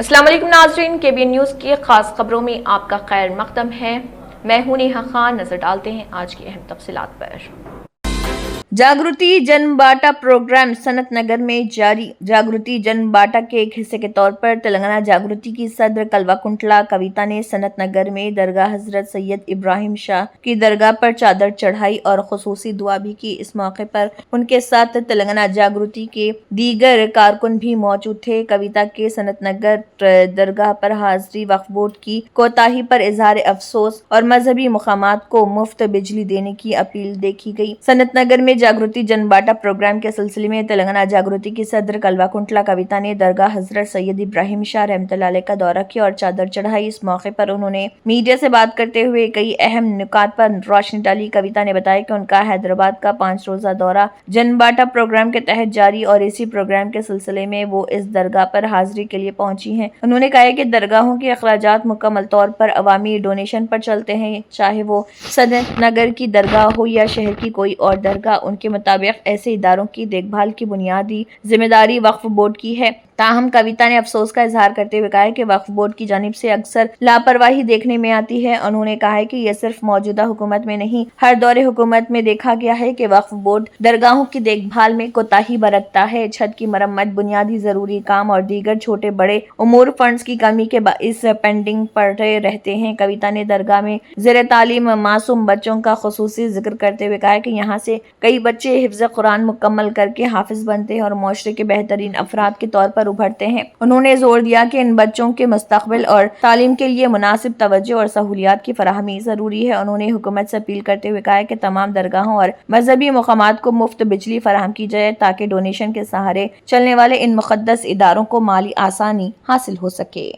السلام علیکم ناظرین، KBN نیوز کی خاص خبروں میں آپ کا خیر مقدم ہے۔ میں ہوں نیہا خان۔ نظر ڈالتے ہیں آج کی اہم تفصیلات پر۔ جاگرتی جن باٹا پروگرام سنت نگر میں جاری۔ جاگرتی جن باٹا کے ایک حصے کے طور پر تلنگانہ جاگرتی کی صدر کلوا کنٹلا کویتا نے سنت نگر میں درگاہ حضرت سید ابراہیم شاہ کی درگاہ پر چادر چڑھائی اور خصوصی دعا بھی کی۔ اس موقع پر ان کے ساتھ تلنگانہ جاگرتی کے دیگر کارکن بھی موجود تھے۔ کویتا کے سنت نگر درگاہ پر حاضری وقف بورڈ کی کوتاہی پر اظہار افسوس اور مذہبی مقامات کو مفت بجلی دینے کی اپیل دیکھی گئی۔ سنت نگر میں جاگرتی جن باٹا پروگرام کے سلسلے میں تلنگانہ جاگرتی کی صدر کلوا کنٹلا کویتا نے درگاہ حضرت سید ابراہیم شاہ رحمۃ اللہ علیہ کا دورہ کیا اور چادر چڑھائی۔ اس موقع پر انہوں نے میڈیا سے بات کرتے ہوئے کئی اہم نکات پر روشنی ڈالی۔ کویتا نے بتایا کہ ان کا حیدرآباد کا 5 روزہ دورہ جن باٹا پروگرام کے تحت جاری اور اسی پروگرام کے سلسلے میں وہ اس درگاہ پر حاضری کے لیے پہنچی ہیں۔ انہوں نے کہا کہ درگاہوں کے اخراجات مکمل طور پر عوامی ڈونیشن پر چلتے ہیں، چاہے وہ سنت نگر کی درگاہ ہو یا شہر کی کوئی اور درگاہ۔ ان کے مطابق ایسے اداروں کی دیکھ بھال کی بنیادی ذمہ داری وقف بورڈ کی ہے۔ تاہم کویتا نے افسوس کا اظہار کرتے ہوئے کہا کہ وقف بورڈ کی جانب سے اکثر لاپرواہی دیکھنے میں آتی ہے۔ انہوں نے کہا کہ یہ صرف موجودہ حکومت میں نہیں، ہر دور حکومت میں دیکھا گیا ہے کہ وقف بورڈ درگاہوں کی دیکھ بھال میں کوتاہی برتتا ہے۔ چھت کی مرمت، بنیادی ضروری کام اور دیگر چھوٹے بڑے امور فنڈز کی کمی کے باعث پینڈنگ پڑے رہتے ہیں۔ کویتا نے درگاہ میں زیر تعلیم معصوم بچوں کا خصوصی ذکر کرتے ہوئے کہا کہ یہاں سے کئی بچے حفظ قرآن مکمل کر کے حافظ بنتے ہیں اور معاشرے کے بہترین افراد کے طور پر ابھرتے ہیں۔ انہوں نے زور دیا کہ ان بچوں کے مستقبل اور تعلیم کے لیے مناسب توجہ اور سہولیات کی فراہمی ضروری ہے۔ انہوں نے حکومت سے اپیل کرتے ہوئے کہا کہ تمام درگاہوں اور مذہبی مقامات کو مفت بجلی فراہم کی جائے تاکہ ڈونیشن کے سہارے چلنے والے ان مقدس اداروں کو مالی آسانی حاصل ہو سکے۔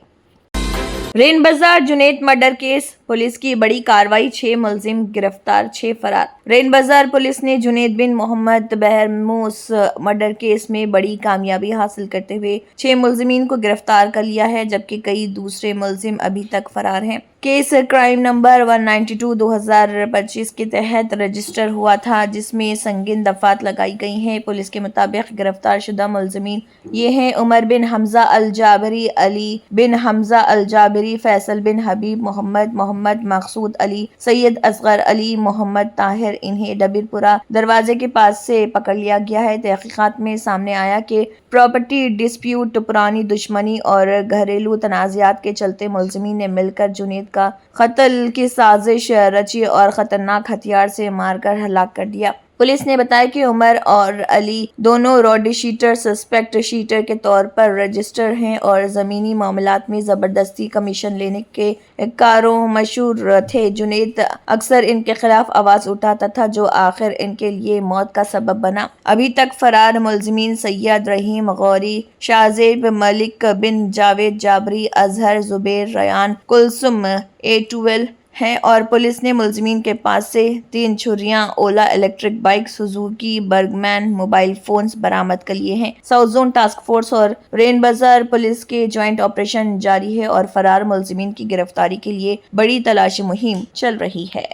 رین بازار جنید مرڈر کیس، پولیس کی بڑی کارروائی، 6 ملزم گرفتار، 6 فرار۔ رین بازار پولیس نے جنید بن محمد بہرموس مرڈر کیس میں بڑی کامیابی حاصل کرتے ہوئے 6 ملزمین کو گرفتار کر لیا ہے، جبکہ کئی دوسرے ملزم ابھی تک فرار ہیں۔ کیس کرائم نمبر 192/2025 کے تحت رجسٹر ہوا تھا، جس میں سنگین دفعات لگائی گئی ہیں۔ پولیس کے مطابق گرفتار شدہ ملزمین یہ ہیں: عمر بن حمزہ الجابری، علی بن حمزہ الجابری، فیصل بن حبیب، محمد مقصود علی، سید اصغر علی، محمد طاہر۔ انہیں ڈبیر پورہ دروازے کے پاس سے پکڑ لیا گیا ہے۔ تحقیقات میں سامنے آیا کہ پراپرٹی ڈسپیوٹ، پرانی دشمنی اور گھریلو تنازعات کے چلتے ملزمین نے مل کر جنید کا قتل کی سازش رچی اور خطرناک ہتھیار سے مار کر ہلاک کر دیا۔ پولیس نے بتایا کہ عمر اور علی دونوں روڈ شیٹر سسپیکٹ شیٹر کے طور پر رجسٹر ہیں اور زمینی معاملات میں زبردستی کمیشن لینے کے کاروں مشہور تھے۔ جنید اکثر ان کے خلاف آواز اٹھاتا تھا، جو آخر ان کے لیے موت کا سبب بنا۔ ابھی تک فرار ملزمین سید رحیم غوری، شاہزیب، ملک بن جاوید جابری، اظہر، زبیر، ریان، کلثوم A12 ہیں اور پولیس نے ملزمین کے پاس سے 3 چھریاں، Ola electric bike, Suzuki Burgman, mobile phones برآمد کر لیے ہیں۔ ساؤتھ زون ٹاسک فورس اور رین بازار پولیس کے جوائنٹ آپریشن جاری ہے اور فرار ملزمین کی گرفتاری کے لیے بڑی تلاشی مہم چل رہی ہے۔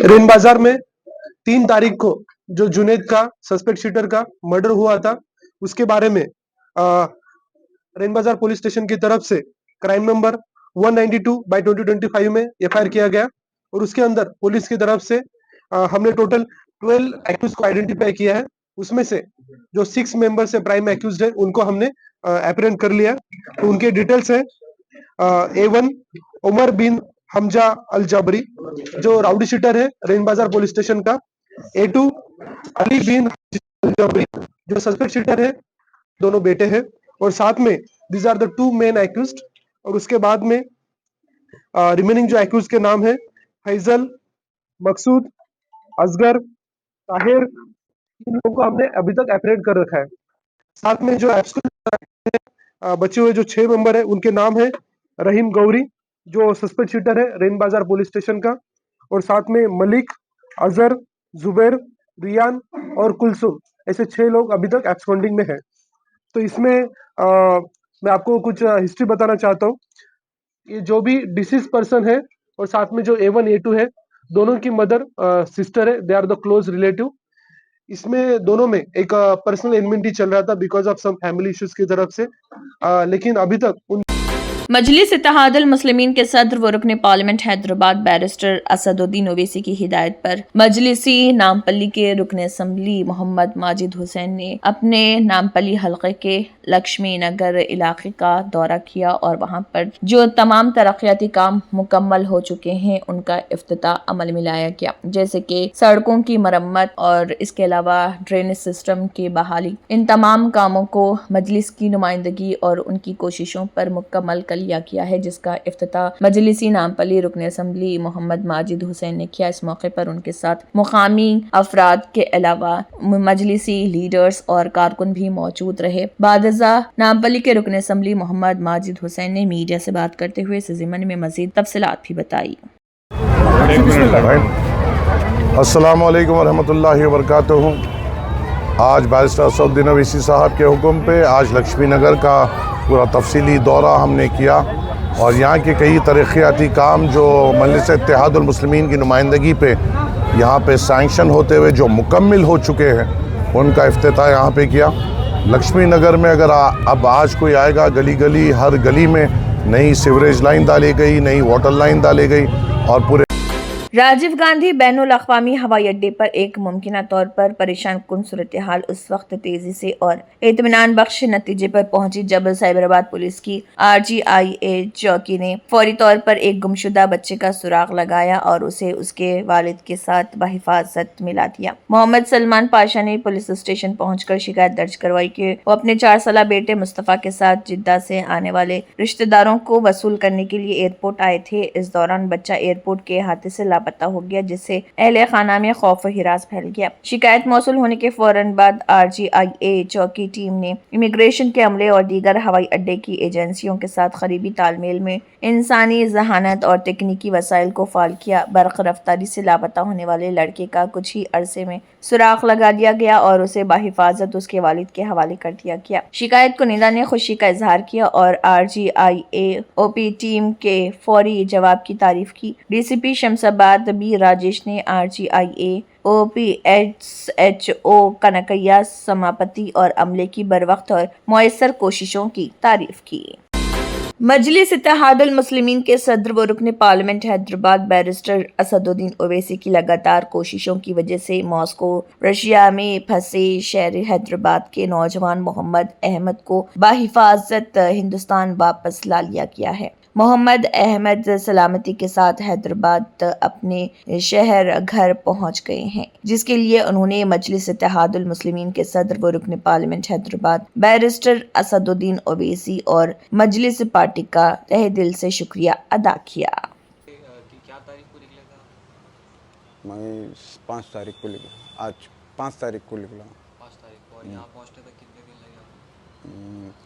رین بازار میں 3 تاریخ کو جو جنید کا سسپیکٹ شیٹر کا مرڈر ہوا تھا، اس کے بارے میں رین بازار پولیس اسٹیشن کی طرف سے کرائم نمبر 192/2025 میں FIR کیا گیا اور اس کے اندر پولیس کی طرف سے ہم نے ٹوٹل 12 ایکیوز کو آئیڈینٹیفائی کیا ہے۔ اس میں سے جو 6 ممبر سے پرائم ایکیوزڈ ہے ان کو ہم نے اپریہنڈ کر لیا۔ تو ان کے ڈیٹیلز ہیں: A1 عمر بن حمزہ الجابری جو راؤڈی شیٹر ہے رین بازار پولیس اسٹیشن کا، A2 علی بن الجابری جو سسپیکٹ شیٹر ہے، دونوں بیٹے ہیں، اور ساتھ میں these are the 2 main accused. اور اس کے بعد میں ریمیننگ جو ایکیوز کے نام ہے فیصل، مقصود، اصغر، طاہر، ان لوگوں کو ہم نے ابھی تک اپریہنڈ کر رکھا ہے۔ ساتھ میں جو بچے ہوئے جو 6 ممبر ہیں ان کے نام ہے رحیم گوری جو سسپیکٹ شیٹر ہے رین بازار پولیس اسٹیشن کا، اور ساتھ میں ملک، اظہر، زبیر، ریان اور کلثوم، ایسے 6 لوگ ابھی تک ایبسکونڈنگ میں ہیں۔ تو اس میں میں آپ کو کچھ ہسٹری بتانا چاہتا ہوں۔ یہ جو بھی ڈیسیز پرسن ہے اور ساتھ میں جو A1 A2 ہے، دونوں کی مدر سسٹر ہے، they are the close relative. اس میں دونوں میں ایک پرسنل انمنٹی چل رہا تھا because of some family issues کی طرف سے، لیکن ابھی تک ان مجلس اتحاد المسلمین کے صدر و رکن پارلیمنٹ حیدرآباد بیرسٹر اسد الدین اویسی کی ہدایت پر مجلسی نامپلی کے رکن اسمبلی محمد ماجد حسین نے اپنے نامپلی حلقے کے لکشمی نگر علاقے کا دورہ کیا اور وہاں پر جو تمام ترقیاتی کام مکمل ہو چکے ہیں ان کا افتتاح عمل میں لایا گیا، جیسے کہ سڑکوں کی مرمت اور اس کے علاوہ ڈرینیج سسٹم کی بحالی۔ ان تمام کاموں کو مجلس کی نمائندگی اور ان کی کوششوں پر مکمل کر لیا گیا ہے، جس کا افتتاح مجلسی نامپلی رکن اسمبلی محمد ماجد حسین نے کیا۔ اس موقع پر ان کے ساتھ مقامی افراد کے علاوہ مجلسی لیڈرز اور کارکن بھی موجود رہے۔ بعد ازاں نامپلی کے رکن اسمبلی محمد ماجد حسین نے میڈیا سے بات کرتے ہوئے اس ضمن میں مزید تفصیلات بھی بتائی۔ السلام علیکم ورحمۃ اللہ وبرکاتہ۔ آج بیرسٹر اسد الدین اویسی صاحب کے حکم پہ آج لکشمی نگر کا پورا تفصیلی دورہ ہم نے کیا اور یہاں کے کئی ترقیاتی کام جو مجلس اتحاد المسلمین کی نمائندگی پہ یہاں پہ سینکشن ہوتے ہوئے جو مکمل ہو چکے ہیں ان کا افتتاح یہاں پہ کیا۔ لکشمی نگر میں اگر اب آج کوئی آئے گا، گلی گلی ہر گلی میں نئی سیوریج لائن ڈالی گئی، نئی واٹر لائن ڈالی گئی اور پورے راجیو گاندھی بین الاقوامی ہوائی اڈے پر ایک ممکنہ طور پر پریشان کن صورتحال اس وقت تیزی سے اور اطمینان بخش نتیجے پر پہنچی جب سائبرآباد پولیس کی RGIA چوکی نے فوری طور پر ایک گمشدہ بچے کا سراغ لگایا اور اسے اس کے والد کے ساتھ بحفاظت ملا دیا۔ محمد سلمان پاشا نے پولیس اسٹیشن پہنچ کر شکایت درج کروائی کہ وہ اپنے 4 سالہ بیٹے مصطفیٰ کے ساتھ جدہ سے آنے والے رشتہ داروں کو وصول کرنے کے لیے ایئرپورٹ آئے تھے۔ اس دوران بچہ ایئرپورٹ کے احاطے سے لاپتہ ہو گیا، جس سے اہل خانہ میں خوف و ہراس پھیل گیا۔ شکایت موصول ہونے کے فوراً بعد RGIA چوکی ٹیم نے امیگریشن کے عملے اور دیگر ہوائی اڈے کی ایجنسیوں کے ساتھ قریبی تال میل میں انسانی ذہانت اور تکنیکی وسائل کو فعال کیا۔ برق رفتاری سے لاپتہ ہونے والے لڑکے کا کچھ ہی عرصے میں سراغ لگا دیا گیا اور اسے بحفاظت اس کے والد کے حوالے کر دیا گیا۔ شکایت کنندہ نے خوشی کا اظہار کیا اور RGIA OP ٹیم کے فوری جواب کی تعریف کی۔ DCP شمس آباد بی راجیش نے RGIA OPSHO کنکیا سماپتی اور عملے کی بروقت اور مؤثر کوششوں کی تعریف کی۔ مجلس اتحاد المسلمین کے صدر و رکن پارلیمنٹ حیدرآباد بیرسٹر اسد الدین اویسی کی لگاتار کوششوں کی وجہ سے ماسکو رشیا میں پھنسے شہر حیدرآباد کے نوجوان محمد احمد کو بحفاظت ہندوستان واپس لا لیا گیا ہے۔ محمد احمد سلامتی کے ساتھ حیدرآباد اپنے شہر گھر پہنچ گئے ہیں، جس کے لیے انہوں نے مجلس اتحاد المسلمین کے صدر و رکن پارلیمنٹ حیدرآباد بیرسٹر اسد الدین اویسی اور مجلس پارٹی کا تہہ دل سے شکریہ ادا کیا۔ میں 5 تاریخ کو نکلا، آج 5 تاریخ کو نکلا۔ 5 تاریخ کو، اور یہاں پہنچنے تک کتنے دن لگے آپ کو؟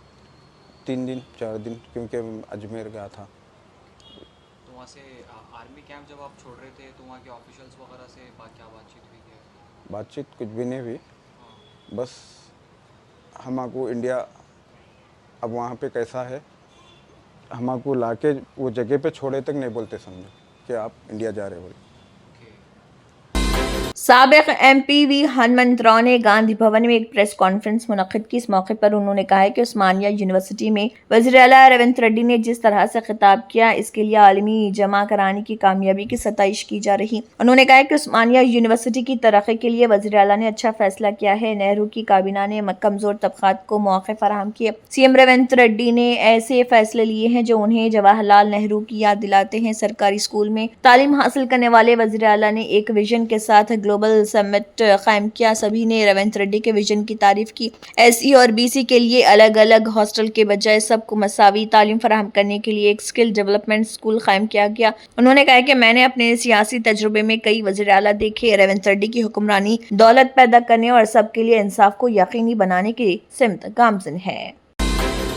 3 دن 4 دن، کیونکہ اجمیر گیا تھا۔ تو وہاں سے آرمی کیمپ جب آپ چھوڑ رہے تھے تو وہاں کے آفیشلس وغیرہ سے کیا بات چیت ہوئی ہے؟ بات چیت کچھ بھی نہیں ہوئی، بس ہم کو انڈیا اب وہاں پہ کیسا ہے، ہم کو لا کے وہ جگہ پہ چھوڑے تک نہیں بولتے سمجھو کہ آپ انڈیا جا رہے بولے۔ سابق MP وی ہنمنت راؤ نے گاندھی بھون میں ایک پریس کانفرنس منعقد کی۔ اس موقع پر انہوں نے کہا کہ عثمانیہ یونیورسٹی میں وزیر اعلیٰ ریونت ریڈی نے جس طرح سے خطاب کیا، اس کے لیے عالمی جمع کرانے کی کامیابی کی ستائش کی جا رہی۔ انہوں نے کہا کہ عثمانیہ یونیورسٹی کی ترقی کے لیے وزیر اعلیٰ نے اچھا فیصلہ کیا ہے۔ نہرو کی کابینہ نے کمزور طبقات کو مواقع فراہم کیے۔ CM ریونت ریڈی نے ایسے فیصلے لیے ہیں جو انہیں جواہر لال نہرو کی یاد دلاتے ہیں۔ سرکاری اسکول میں تعلیم حاصل کرنے والے وزیر اعلیٰ نے ایک ویژن کے ساتھ گلوبل سمٹ قائم کیا۔ سبھی نے ریونت ریڈی کے ویژن کی تعریف کی۔ SC اور BC کے لیے الگ الگ ہاسٹل کے بجائے سب کو مساوی تعلیم فراہم کرنے کے لیے ایک اسکل ڈیولپمنٹ اسکول قائم کیا گیا۔ انہوں نے کہا کہ میں نے اپنے سیاسی تجربے میں کئی وزیر اعلیٰ دیکھے۔ ریونت ریڈی کی حکمرانی دولت پیدا کرنے اور سب کے لیے انصاف کو یقینی بنانے کی سمت گامزن ہے۔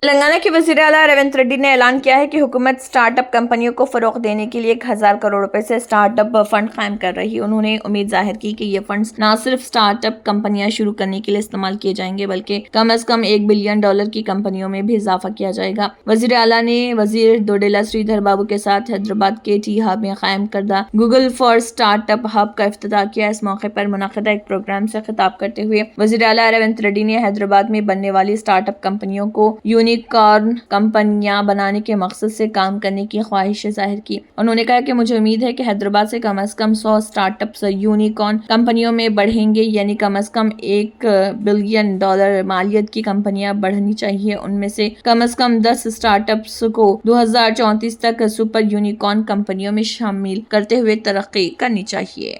تلنگانہ کے وزیر اعلیٰ ریونت ریڈی نے اعلان کیا ہے کہ حکومت سٹارٹ اپ کمپنیوں کو فروغ دینے کے لیے 1000 کروڑ روپے سے سٹارٹ اپ فنڈ قائم کر رہی ہے۔ انہوں نے امید ظاہر کی کہ یہ فنڈز نہ صرف سٹارٹ اپ کمپنیاں شروع کرنے کے لیے استعمال کیے جائیں گے بلکہ کم از کم $1 بلین کی کمپنیوں میں بھی اضافہ کیا جائے گا۔ وزیر اعلیٰ نے وزیر دوڈیلا سری دھر بابو کے ساتھ حیدرآباد کے ٹی ہب میں قائم کردہ Google for start up hub کا افتتاح کیا۔ اس موقع پر منعقدہ ایک پروگرام سے خطاب کرتے ہوئے وزیر اعلیٰ ریونت ریڈی نے حیدرآباد میں بننے والی سٹارٹ اپ کمپنیوں کو یونیکارن کمپنیاں بنانے کے مقصد سے کام کرنے کی خواہش ظاہر کی۔ انہوں نے کہا کہ مجھے امید ہے کہ حیدرآباد سے کم از کم 100 سٹارٹ اپس یونیکارن کمپنیوں میں بڑھیں گے، یعنی کم از کم $1 بلین مالیت کی کمپنیاں بڑھنی چاہیے۔ ان میں سے کم 10 سٹارٹ اپس کو 2034 تک سپر یونیکارن کمپنیوں میں شامل کرتے ہوئے ترقی کرنی چاہیے۔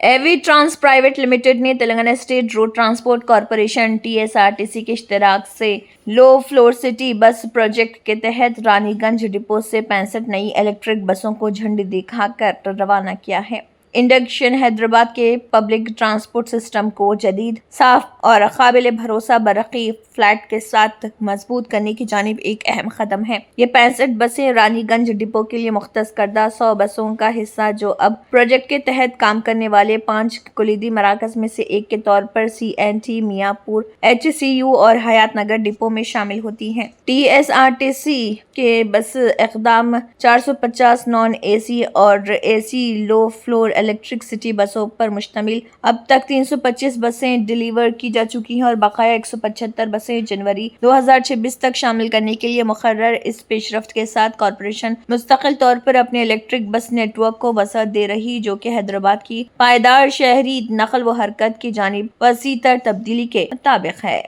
اے وی ٹرانس پرائیویٹ لمیٹڈ نے Telangana state road transport corporation TSRTC کے اشتراک سے لو فلور سٹی بس پروجیکٹ کے تحت رانی گنج ڈپو سے 65 نئی الیکٹرک بسوں کو جھنڈی دکھا کر روانہ کیا ہے۔ انڈکشن حیدرآباد کے پبلک ٹرانسپورٹ سسٹم کو جدید، صاف اور قابل بھروسہ برقی فلیٹ کے ساتھ مضبوط کرنے کی جانب ایک اہم قدم ہے۔ یہ 65 بسیں رانی گنج ڈپو کے لیے مختص کردہ 100 بسوں کا حصہ جو اب پروجیکٹ کے تحت کام کرنے والے 5 کلیدی مراکز میں سے ایک کے طور پر CNT میاں پور، HCU اور حیات نگر ڈپو میں شامل ہوتی ہیں۔ TSRTC کے بس اقدام 450 نان AC اور AC لو فلور الیکٹرک سٹی بسوں پر مشتمل۔ اب تک 325 بسیں ڈیلیور کی جا چکی ہیں اور بقایا 175 بسیں جنوری 2026 تک شامل کرنے کے لیے مقرر۔ اس پیش رفت کے ساتھ کارپوریشن مستقل طور پر اپنے الیکٹرک بس نیٹ ورک کو وسعت دے رہی جو کہ حیدرآباد کی پائیدار شہری نقل و حرکت کی جانب وسیع تر تبدیلی کے مطابق ہے۔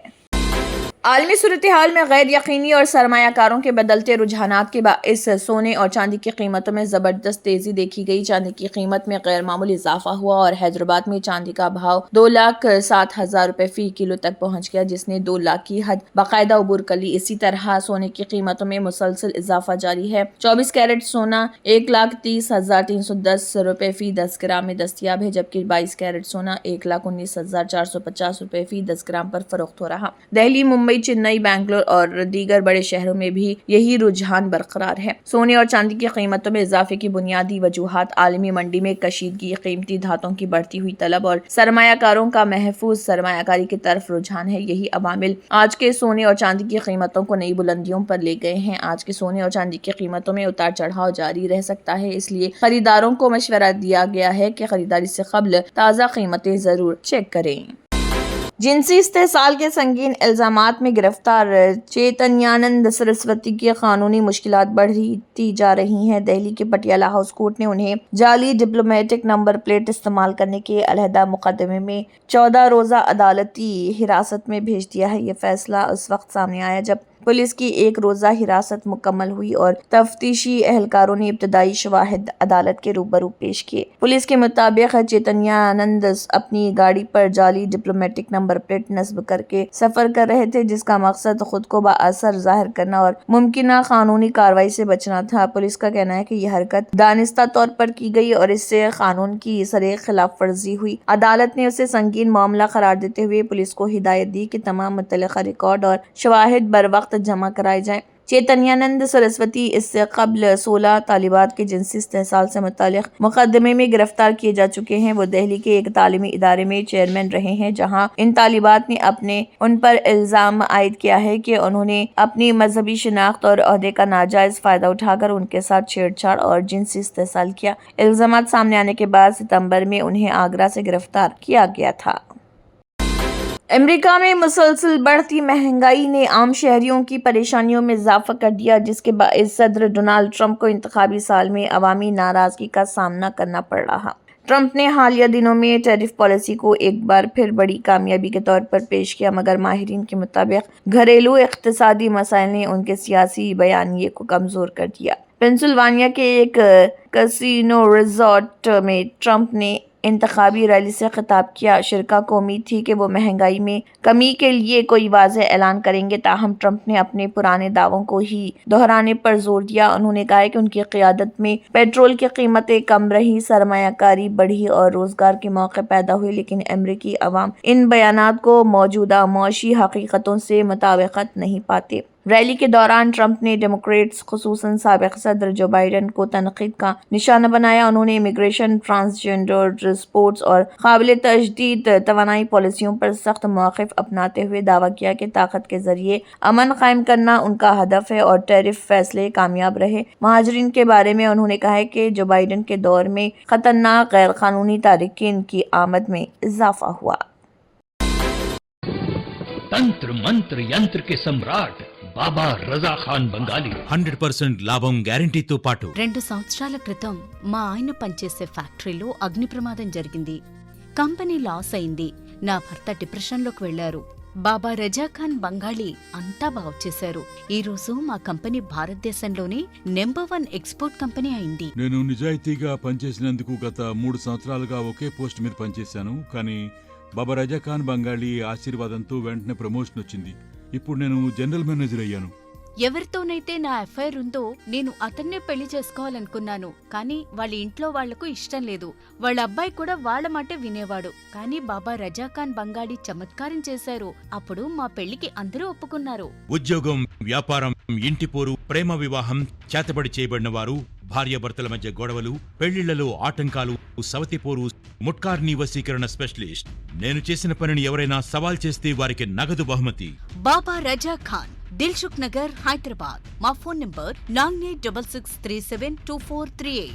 عالمی صورتحال میں غیر یقینی اور سرمایہ کاروں کے بدلتے رجحانات کے باعث سونے اور چاندی کی قیمتوں میں زبردست تیزی دیکھی گئی۔ چاندی کی قیمت میں غیر معمولی اضافہ ہوا اور حیدرآباد میں چاندی کا بھاؤ 2,07,000 روپے فی کلو تک پہنچ گیا، جس نے 2 لاکھ کی حد باقاعدہ عبور کر لی۔ اسی طرح سونے کی قیمتوں میں مسلسل اضافہ جاری ہے۔ 24 کیرٹ سونا 1,30,310 روپے فی 10 گرام میں دستیاب ہے، جبکہ 22 کیرٹ سونا 1,19,450 روپے فی 10 گرام پر فروخت ہو رہا۔ دہلی، ممبئی، چنئی، بنگلور اور دیگر بڑے شہروں میں بھی یہی رجحان برقرار ہے۔ سونے اور چاندی کی قیمتوں میں اضافے کی بنیادی وجوہات عالمی منڈی میں کشیدگی، قیمتی دھاتوں کی بڑھتی ہوئی طلب اور سرمایہ کاروں کا محفوظ سرمایہ کاری کی طرف رجحان ہے۔ یہی عوامل آج کے سونے اور چاندی کی قیمتوں کو نئی بلندیوں پر لے گئے ہیں۔ آج کے سونے اور چاندی کی قیمتوں میں اتار چڑھاؤ جاری رہ سکتا ہے، اس لیے خریداروں کو مشورہ دیا گیا ہے کہ خریداری سے قبل تازہ قیمتیں ضرور چیک کریں۔ جنسی استحصال کے سنگین الزامات میں گرفتار چیتنیانند سرسوتی کی قانونی مشکلات بڑھتی جا رہی ہیں۔ دہلی کے پٹیالہ ہاؤس کورٹ نے انہیں جعلی ڈپلومیٹک نمبر پلیٹ استعمال کرنے کے علیحدہ مقدمے میں 14 روزہ عدالتی حراست میں بھیج دیا ہے۔ یہ فیصلہ اس وقت سامنے آیا جب پولیس کی 1 روزہ حراست مکمل ہوئی اور تفتیشی اہلکاروں نے ابتدائی شواہد عدالت کے روبرو پیش کیے۔ پولیس کے مطابق چیتنیانند اپنی گاڑی پر جعلی ڈپلومیٹک نمبر پلیٹ نصب کر کے سفر کر رہے تھے، جس کا مقصد خود کو بااثر ظاہر کرنا اور ممکنہ قانونی کارروائی سے بچنا تھا۔ پولیس کا کہنا ہے کہ یہ حرکت دانستہ طور پر کی گئی اور اس سے قانون کی صریح خلاف ورزی ہوئی۔ عدالت نے اسے سنگین معاملہ قرار دیتے ہوئے پولیس کو ہدایت دی کہ تمام متعلقہ ریکارڈ اور شواہد بروقت جمع کرائے جائیں۔ چیتنیانند سرسوتی اس سے قبل 16 طالبات کے جنسی استحصال سے متعلق مقدمے میں گرفتار کیے جا چکے ہیں۔ وہ دہلی کے ایک تعلیمی ادارے میں چیئرمین رہے ہیں، جہاں ان طالبات نے ان پر الزام عائد کیا ہے کہ انہوں نے اپنی مذہبی شناخت اور عہدے کا ناجائز فائدہ اٹھا کر ان کے ساتھ چھیڑ چھاڑ اور جنسی استحصال کیا۔ الزامات سامنے آنے کے بعد ستمبر میں انہیں آگرہ سے گرفتار کیا گیا تھا۔ امریکہ میں مسلسل بڑھتی مہنگائی نے عام شہریوں کی پریشانیوں میں اضافہ کر دیا، جس کے باعث صدر ڈونلڈ ٹرمپ کو انتخابی سال میں عوامی ناراضگی کا سامنا کرنا پڑ رہا۔ ٹرمپ نے حالیہ دنوں میں ٹیرف پالیسی کو ایک بار پھر بڑی کامیابی کے طور پر پیش کیا، مگر ماہرین کے مطابق گھریلو اقتصادی مسائل نے ان کے سیاسی بیانیے کو کمزور کر دیا۔ پینسلوانیا کے ایک کسینو ریزورٹ میں ٹرمپ نے انتخابی ریلی سے خطاب کیا۔ شرکاء کو امید تھی کہ وہ مہنگائی میں کمی کے لیے کوئی واضح اعلان کریں گے، تاہم ٹرمپ نے اپنے پرانے دعووں کو ہی دہرانے پر زور دیا۔ انہوں نے کہا کہ ان کی قیادت میں پیٹرول کی قیمتیں کم رہی، سرمایہ کاری بڑھی اور روزگار کے موقع پیدا ہوئے، لیکن امریکی عوام ان بیانات کو موجودہ معاشی حقیقتوں سے مطابقت نہیں پاتے۔ ریلی کے دوران ٹرمپ نے ڈیموکریٹس خصوصاً سابق صدر جو بائیڈن کو تنقید کا نشانہ بنایا. انہوں نے امیگریشن، ٹرانسجنڈر، اسپورٹس اور قابل تجدید توانائی پالیسیوں پر سخت موقف اپناتے ہوئے دعویٰ کیا کہ طاقت کے ذریعے امن قائم کرنا ان کا ہدف ہے اور ٹیرف فیصلے کامیاب رہے. مہاجرین کے بارے میں انہوں نے کہا کہ جو بائیڈن کے دور میں خطرناک غیر قانونی تارکین کی آمد میں اضافہ ہوا. తంత్ర మంత్ర యంత్ర కే సమ్రాట్ బాబా రజా ఖాన్ బంగాలి 100% లాభం గ్యారంటీతో పాటు 2 సంవత్సరాల క్రితం మా ఆయన పనిచేసే ఫ్యాక్టరీలో అగ్ని ప్రమాదం జరిగింది. కంపెనీ లాస్ అయింది. నా భర్త డిప్రెషన్లోకి వెళ్లారు. బాబా రజాఖాన్ బంగాళీ అంతా బాగుచేశారు. ఈ రోజు మా కంపెనీ భారతదేశంలోనే నెంబర్ 1 ఎక్స్పోర్ట్ కంపెనీ అయింది. నేను నిజాయితీగా పనిచేసినందుకు గత 3 సంవత్సరాలుగా ఒకే పోస్ట్ మీద పనిచేశాను. కానీ బాబా రజాఖాన్ బంగాళీ ఆశీర్వాదంతో వెంటనే ప్రమోషన్ వచ్చింది. ఇప్పుడు నేను జనరల్ మేనేజర్ అయ్యాను. ఎవరితోనైతే నా ఎఫ్ఐఆర్ ఉందో నేను అతన్నే పెళ్లి చేసుకోవాలనుకున్నాను. కానీ వాళ్ళ ఇంట్లో వాళ్లకు ఇష్టం లేదు. వాళ్ళ అబ్బాయి కూడా వాళ్ళ మాటే వినేవాడు. కానీ బాబా రజాఖాన్ బంగాళీ చమత్కారం చేశారు. అప్పుడు మా పెళ్లికి అందరూ ఒప్పుకున్నారు. ఉద్యోగం, వ్యాపారం, ఇంటి పోరు, ప్రేమ వివాహం, చేతబడి చేయబడిన వారు, భార్యాభర్తల మధ్య గొడవలు, పెళ్లిళ్లలో ఆటంకాలు, సవతిపోరు, ముట్కార్నీ వశీకరణ స్పెషలిస్ట్. నేను చేసిన పనిని ఎవరైనా సవాల్ చేస్తే వారికి నగదు బహుమతి. బాబా రజాఖాన్, దిల్సుఖ్ నగర్, హైదరాబాద్. మా phone number 9866372438.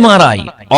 MRI,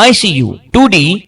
ICU, 2D